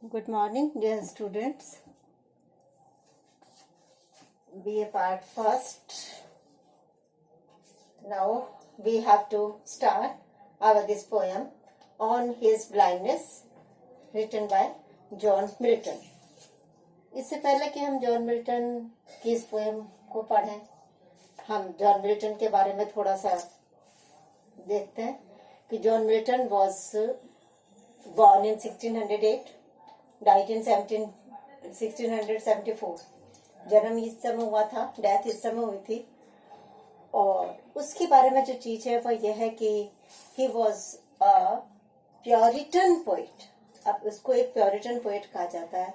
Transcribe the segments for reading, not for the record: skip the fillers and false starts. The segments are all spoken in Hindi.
Good morning, dear students. Be a part first. Now we have to start this poem on his blindness, written by John Milton. इससे पहले कि हम जॉन मिल्टन की इस पोएम को पढ़ें, हम जॉन मिल्टन के बारे में थोड़ा सा देखते हैं कि John Milton was born in 1608, died in 1674. जन्म इस समय हुआ था, डेथ इस समय हुई थी. और उसके बारे में जो चीज है वो यह है कि he was a puritan poet. अब उसको एक प्योरिटन पोइट कहा जाता है.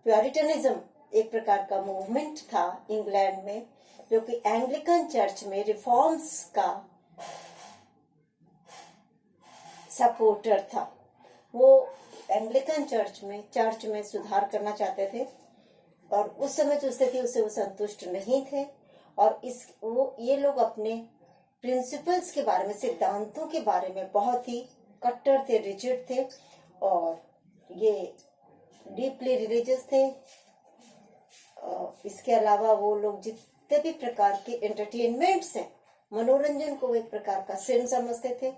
प्योरिटनिज्म एक प्रकार का मूवमेंट था इंग्लैंड में, जो कि एंग्लिकन चर्च में रिफॉर्म्स का सपोर्टर था. वो एंग्लिकन चर्च में सुधार करना चाहते थे और उस समय जो स्थिति उससे वो संतुष्ट नहीं थे. और ये लोग अपने प्रिंसिपल्स के बारे में, सिद्धांतों के बारे में बहुत ही कट्टर थे, रिजिड थे और ये डीपली रिलीजियस थे. इसके अलावा वो लोग जितने भी प्रकार के एंटरटेनमेंट्स हैं, मनोरंजन को वो एक प्रकार का सिन समझते थे.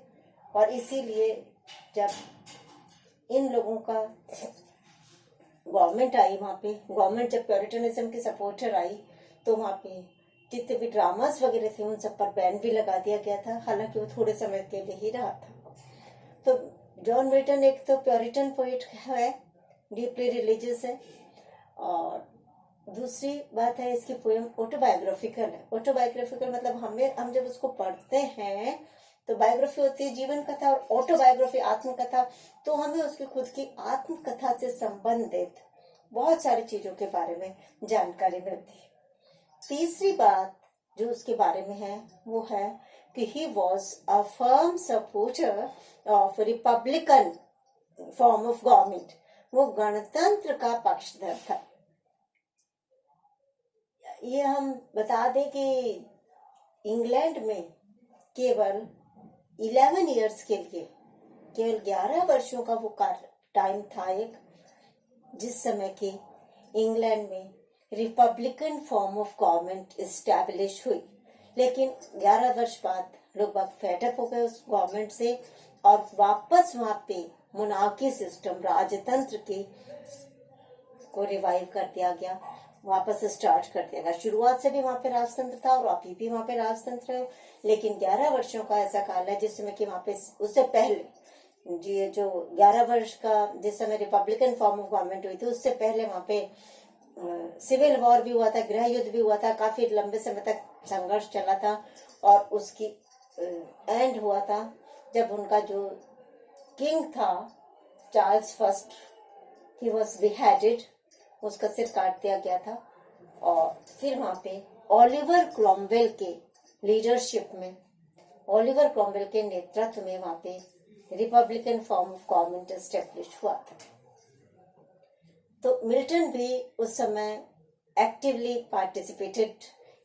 और इसीलिए जब इन लोगों का गवर्नमेंट आई, वहाँ पे गवर्नमेंट जब प्योरिटनिज्म की सपोर्टर आई तो वहाँ पे जितने भी ड्रामास वगैरह थे उन सब पर बैन भी लगा दिया गया था. हालांकि वो थोड़े समय के लिए ही रहा था. तो जॉन मिल्टन एक तो प्योरिटन पोइट है, डीपली रिलीजियस है. और दूसरी बात है, इसकी पोएम ऑटोबायोग्राफिकल है. ऑटोबायोग्राफिकल मतलब हम जब उसको पढ़ते हैं तो बायोग्राफी होती है जीवन कथा, और ऑटोबायोग्राफी आत्मकथा. तो हमें उसकी खुद की आत्मकथा से संबंधित बहुत सारी चीजों के बारे में जानकारी मिलती है. तीसरी बात जो उसके बारे में है वो है कि he was a firm supporter of Republican form of government. वो गणतंत्र का पक्षधर था. ये हम बता दें कि इंग्लैंड में केवल 11 ईयर्स के लिए, केवल 11 वर्षों का वो टाइम था एक, जिस समय के इंग्लैंड में Republican form of government establish हुई. लेकिन 11 वर्ष बाद लोग बहुत फेडअप हो गए उस गवर्नमेंट से और वापस वहां पे मोनार्की सिस्टम, राजतंत्र के को रिवाइव कर दिया गया, वापस स्टार्ट कर दिया गया. शुरुआत से भी वहां पे राजतंत्र था और अभी भी वहां पे राजतंत्र है. लेकिन 11 वर्षों का ऐसा काल है जिस समय कि वहां पे उससे पहले जी जो 11 वर्ष का जिस समय रिपब्लिकन फॉर्म ऑफ गवर्नमेंट हुई थी, उससे पहले वहां पे सिविल वॉर भी हुआ था, गृह युद्ध भी हुआ था. काफी लंबे समय तक संघर्ष चला था और उसकी एंड हुआ था जब उनका जो किंग था Charles first, he was beheaded, उसका सिर काट दिया गया था. और फिर वहां पे ओलिवर क्रॉमवेल के लीडरशिप में, ओलिवर क्रॉमवेल के नेतृत्व में वहां पे Republican form of government establish हुआ था. तो मिल्टन भी उस समय actively participated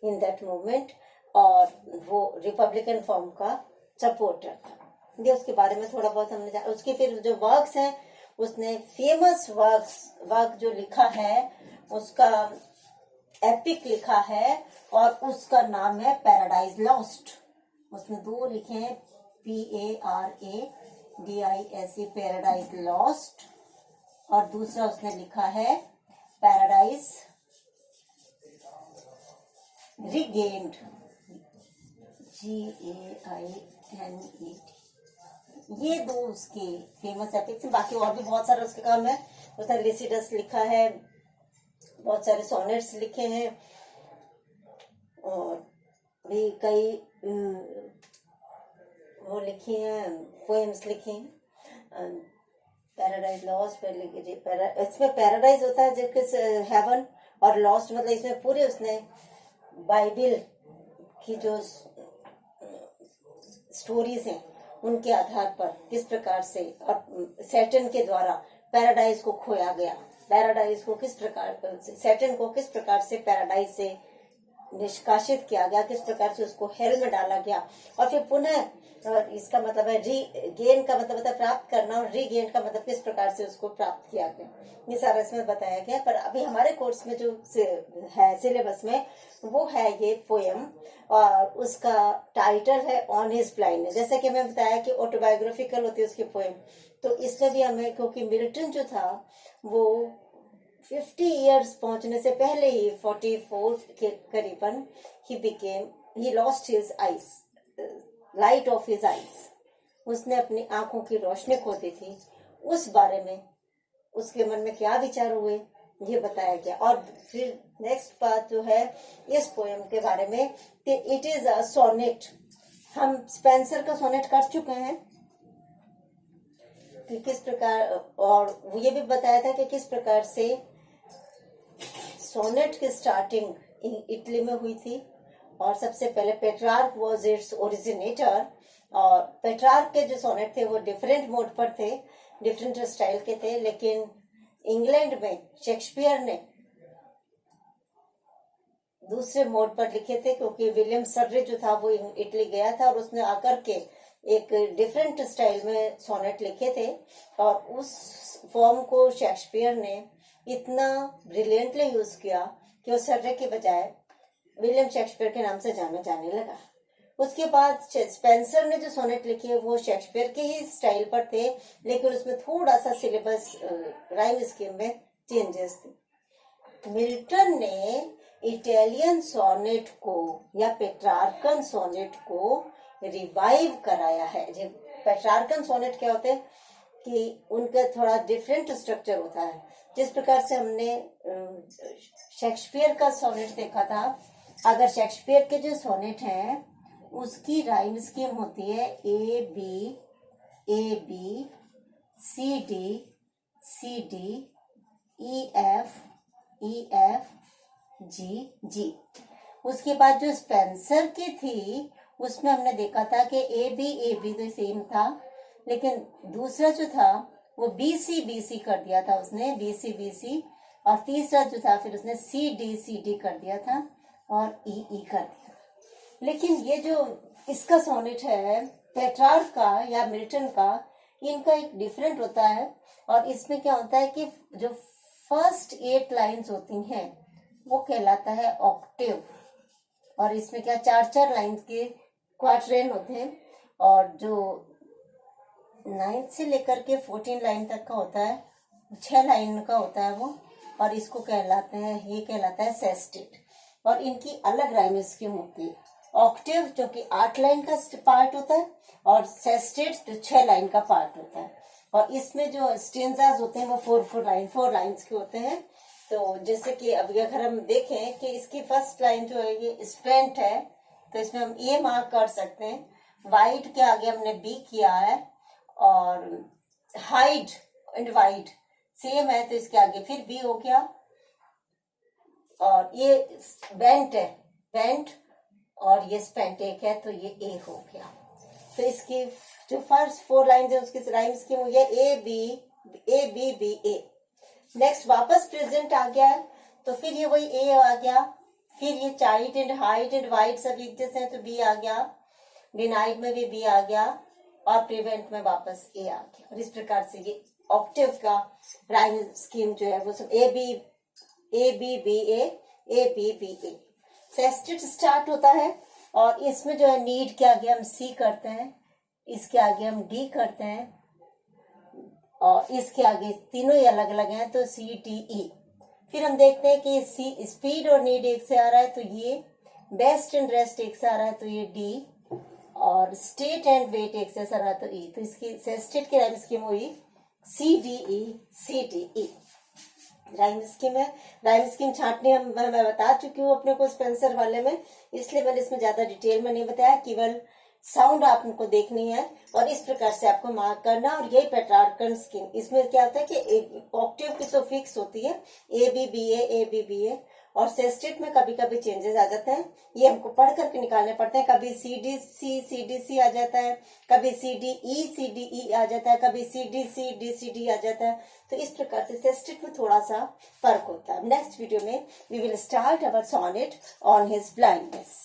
in that movement और वो रिपब्लिकन फॉर्म का सपोर्टर था. ये उसके बारे में थोड़ा बहुत हमने जाना. उसके फिर जो वर्क्स हैं, उसने फेमस वर्क जो लिखा है उसका एपिक लिखा है और उसका नाम है पैराडाइज लॉस्ट. उसने 2 लिखे हैं, PARADISE, पैराडाइज लॉस्ट, और दूसरा उसने लिखा है पैराडाइज रिगेन्ड, GAINED. ये 2 उसके फेमस एपिक्स. बाकी और भी बहुत सारे उसके काम है. उसने लिसिडस लिखा है, बहुत सारे सोनेट्स लिखे हैं और भी कई वो लिखी हैं, पोएम्स लिखे हैं. पैराडाइज लॉस्ट इसमें पैराडाइज होता है जबकि हेवन, और लॉस्ट मतलब इसमें पूरे उसने बाइबल की जो स्टोरीज हैं उनके आधार पर किस प्रकार से और सैटर्न के द्वारा पैराडाइज को खोया गया, पैराडाइज को किस प्रकार, सैटर्न को किस प्रकार से पैराडाइज से निष्कासित किया गया, किस प्रकार से उसको हेल में डाला गया, और फिर पुनः इसका मतलब है रीगेन का मतलब है प्राप्त करना, और रीगेन का मतलब किस प्रकार से उसको प्राप्त किया गया, ये सारा इसमें बताया गया। पर अभी हमारे कोर्स में जो है सिलेबस में वो है ये पोएम, और उसका टाइटल है ऑन हिज ब्लाइंडनेस। जैसे कि मैं बताया कि ऑटोबायोग्राफिकल होती है उसकी पोएम, तो इसमें भी हमें, क्योंकि मिल्टन जो था वो 50 इयर्स पहुंचने से पहले ही 44 के करीबन he lost his eyes, light of his eyes, उसने अपनी आंखों की रोशनी खो दी थी। उस बारे में उसके मन में क्या विचार हुए ये बताया गया। और फिर नेक्स्ट बात जो है इस पोएम के बारे में कि इट इज अ सोनेट। हम स्पेंसर का सोनेट कर चुके हैं कि किस प्रकार, और ये भी बताया था कि किस प्रकार से सोनेट की स्टार्टिंग इटली में हुई थी, और सबसे पहले पेट्रार्क वाज इट्स ओरिजिनेटर। और पेट्रार्क के जो सोनेट थे वो डिफरेंट मोड पर थे, डिफरेंट स्टाइल के थे, लेकिन इंग्लैंड में शेक्सपियर ने दूसरे मोड पर लिखे थे, क्योंकि विलियम सर्रे जो था वो इटली गया था और उसने आकर के एक डिफरेंट स्टाइल में सोनेट लिखे थे, और उस फॉर्म को शेक्सपियर ने इतना ब्रिलियंटली यूज किया कि वो सर्रे के बजाय विलियम शेक्सपियर के नाम से जाना जाने लगा। उसके बाद स्पेंसर ने जो सोनेट लिखे वो शेक्सपियर के ही स्टाइल पर थे, लेकिन उसमें थोड़ा सा सिलेबस राइम स्कीम में चेंजेस थे। मिल्टन ने इटालियन सोनेट को या पेट्रार्कन सोनेट को रिवाइव कराया है। पेट्रार्कन सोनेट क्या होते हैं कि उनका थोड़ा डिफरेंट स्ट्रक्चर होता है। जिस प्रकार से हमने शेक्सपियर का सोनेट देखा था, अगर शेक्सपियर के जो सोनेट हैं उसकी राइम स्कीम होती है A B C D E F G. उसके बाद जो स्पेंसर की थी उसमें हमने देखा था कि ए बी तो सेम था, लेकिन दूसरा जो था वो बी सी कर दिया था उसने, बी सी, और तीसरा जो था फिर उसने सी डी कर दिया था, और ई कर दिया। लेकिन ये जो इसका सोनेट है पेट्रार्क का या मिल्टन का, इनका एक डिफरेंट होता है, और इसमें क्या होता है कि जो फर्स्ट 8 लाइन्स होती हैं वो कहलाता है ऑक्टेव, और इसमें क्या 4 लाइन्स के क्वार्टरेन होते हैं, और जो 9 से लेकर के 14 लाइन तक का होता है 6 लाइन का होता है वो, और इसको ये कहलाता है सेस्टेट, और इनकी अलग राइम स्कीम होती है। ऑक्टेव जो कि 8 लाइन का पार्ट होता है, और सेस्टेट जो 6 लाइन का पार्ट होता है, और इसमें जो स्टेंजास होते हैं वो 4 लाइन्स के होते हैं। तो जैसे कि अब अगर हम देखें कि इसकी फर्स्ट लाइन जो है ये स्प्लेंट है, तो इसमें हम ए मार्क कर सकते हैं। वाइड के आगे हमने बी किया है, और हाइड एंड वाइड सेम है तो इसके आगे फिर बी हो गया, और ये बेंट है, बेंट, और ये स्पेंट एक है तो ये ए हो गया। तो इसकी जो फर्स्ट 4 लाइन है उसकी राइम स्कीम हुई है ए बी ए। नेक्स्ट वापस प्रेजेंट आ गया है, तो फिर ये वही ए आ गया, फिर ये child and height and white सब एक जैसे हैं तो बी आ गया, डिनाइड में भी बी आ गया, और प्रिवेंट में वापस ए आ गया। और इस प्रकार से ये ऑक्टेव का राइम स्कीम जो है वो सब A B B A. Sestet start होता है, और इसमें जो है नीड के आगे हम सी करते हैं, इसके आगे हम डी करते हैं, और इसके आगे तीनों ही अलग अलग हैं तो सी टी ई। फिर हम देखते हैं कि सी स्पीड और नीड एक से आ रहा है तो ये, बेस्ट एंड रेस्ट एक से आ रहा है तो ये डी, और स्टेट एंड वेट एक से आ रहा है तो ई। तो इसकी सेस्टेट की राइम स्कीम हुई C D E rhyme scheme है। राइम स्कीम छांटने मैं बता चुकी हूँ अपने को स्पेंसर वाले में, इसलिए मैंने इसमें ज्यादा डिटेल में नहीं बताया, केवल साउंड आपको देखनी है और इस प्रकार से आपको मार्क करना। और यही पेट्रार्कन स्कीम, इसमें क्या होता है कि ऑक्टेव की तो फिक्स होती है ए बी बी ए और सेस्टेट में कभी कभी चेंजेस आ जाते हैं, ये हमको पढ़ करके निकालने पड़ते हैं। कभी CDC आ जाता है, कभी CDE आ जाता है, कभी DCD आ जाता है। तो इस प्रकार से सेस्टेट में थोड़ा सा फर्क होता है। नेक्स्ट वीडियो में we will start our sonnet on his blindness.